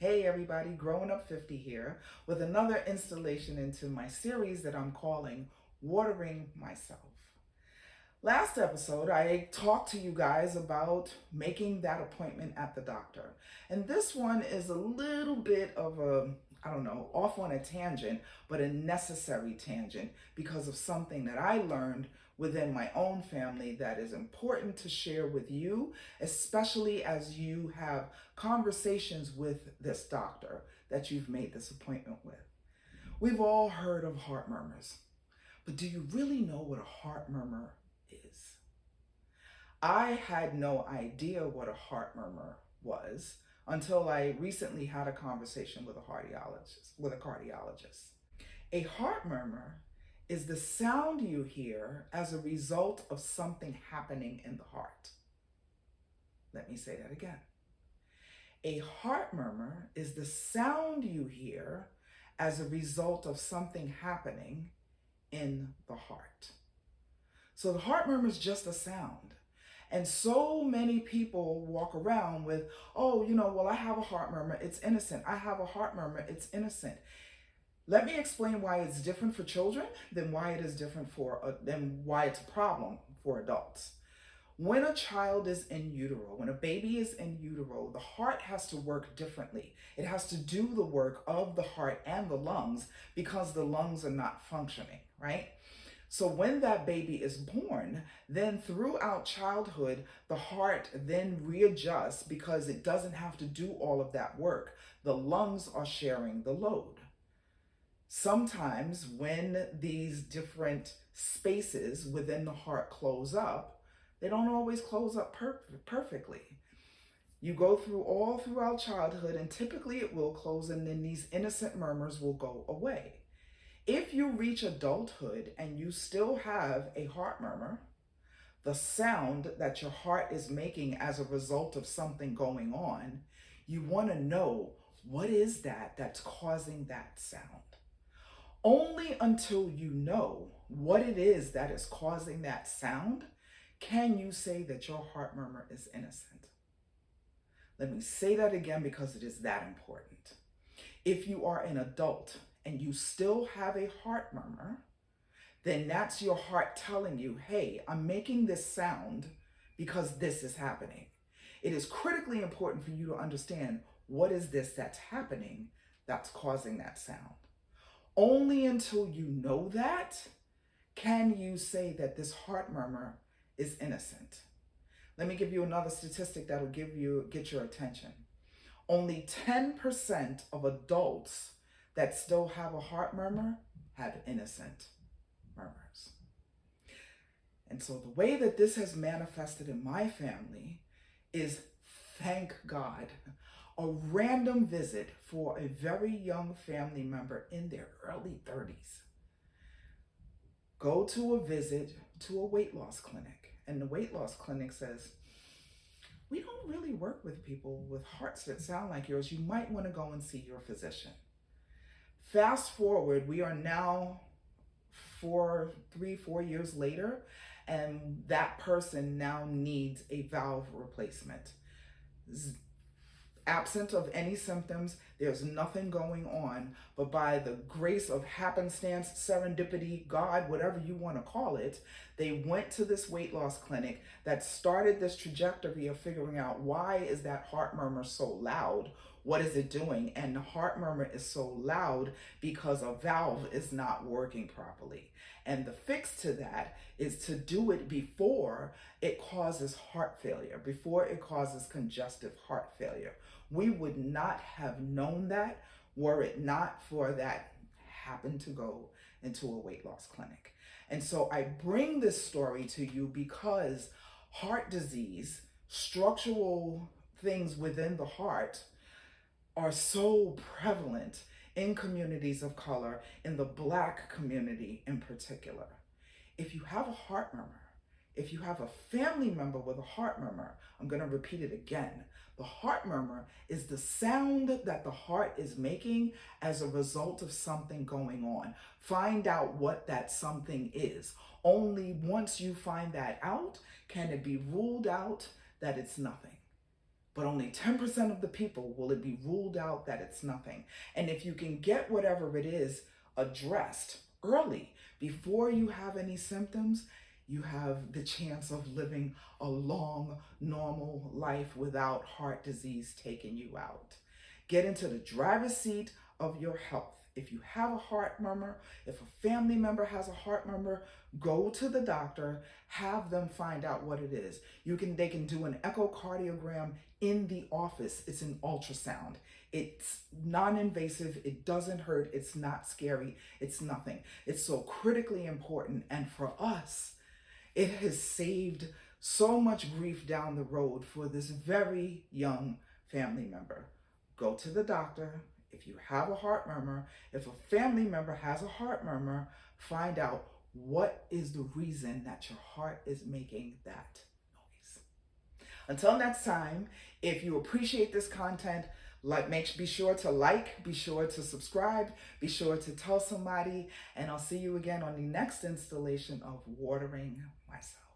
Hey everybody, Growing Up 50 here with another installation into my series that I'm calling Watering Myself. Last episode, I talked to you guys about making that appointment at the doctor. And this one is a little bit of a, I don't know, off on a tangent, but a necessary tangent because of something that I learned within my own family that is important to share with you, especially as you have conversations with this doctor that you've made this appointment with. We've all heard of heart murmurs, but do you really know what a heart murmur is? I had no idea what a heart murmur was until I recently had a conversation with a cardiologist. A heart murmur is the sound you hear as a result of something happening in the heart. Let me say that again. A heart murmur is the sound you hear as a result of something happening in the heart. So the heart murmur is just a sound. And so many people walk around with, oh, well, I have a heart murmur, it's innocent. I have a heart murmur, it's innocent. Let me explain why it's different for children than why it is different than why it's a problem for adults. When a child is in utero, when a baby is in utero, the heart has to work differently. It has to do the work of the heart and the lungs because the lungs are not functioning, right? So when that baby is born, then throughout childhood, the heart then readjusts because it doesn't have to do all of that work. The lungs are sharing the load. Sometimes when these different spaces within the heart close up, they don't always close up perfectly. You go through all throughout childhood and typically it will close and then these innocent murmurs will go away. If you reach adulthood and you still have a heart murmur, the sound that your heart is making as a result of something going on, you want to know what is that that's causing that sound. Only until you know what it is that is causing that sound can you say that your heart murmur is innocent. Let me say that again because it is that important. If you are an adult and you still have a heart murmur, then that's your heart telling you, hey, I'm making this sound because this is happening. It is critically important for you to understand what is this that's happening that's causing that sound. Only until you know that can you say that this heart murmur is innocent. Let me give you another statistic that will get your attention. Only 10% of adults that still have a heart murmur have innocent murmurs. And so the way that this has manifested in my family is, thank God, a random visit for a very young family member in their early 30s. Go to a visit to a weight loss clinic, and the weight loss clinic says, we don't really work with people with hearts that sound like yours. You might want to go and see your physician. Fast forward, we are now 4 years later, and that person now needs a valve replacement. Absent of any symptoms, there's nothing going on, but by the grace of happenstance, serendipity, God, whatever you want to call it, they went to this weight loss clinic that started this trajectory of figuring out, why is that heart murmur so loud? What is it doing? And the heart murmur is so loud because a valve is not working properly. And the fix to that is to do it before it causes heart failure, before it causes congestive heart failure. We would not have known that were it not for that happened to go into a weight loss clinic. And so I bring this story to you because heart disease, structural things within the heart, are so prevalent in communities of color, in the Black community in particular. If you have a heart murmur, if you have a family member with a heart murmur, I'm going to repeat it again. The heart murmur is the sound that the heart is making as a result of something going on. Find out what that something is. Only once you find that out can it be ruled out that it's nothing. but only 10% of the people will it be ruled out that it's nothing. And if you can get whatever it is addressed early, before you have any symptoms, you have the chance of living a long, normal life without heart disease taking you out. Get into the driver's seat of your health. If you have a heart murmur, if a family member has a heart murmur, go to the doctor, have them find out what it is. They can do an echocardiogram in the office. It's an ultrasound. It's non-invasive, it doesn't hurt, it's not scary, it's nothing. It's so critically important, and for us, it has saved so much grief down the road for this very young family member. Go to the doctor. If you have a heart murmur, if a family member has a heart murmur, find out what is the reason that your heart is making that noise. Until next time, if you appreciate this content, be sure to like, be sure to subscribe, be sure to tell somebody, and I'll see you again on the next installation of Watering Myself.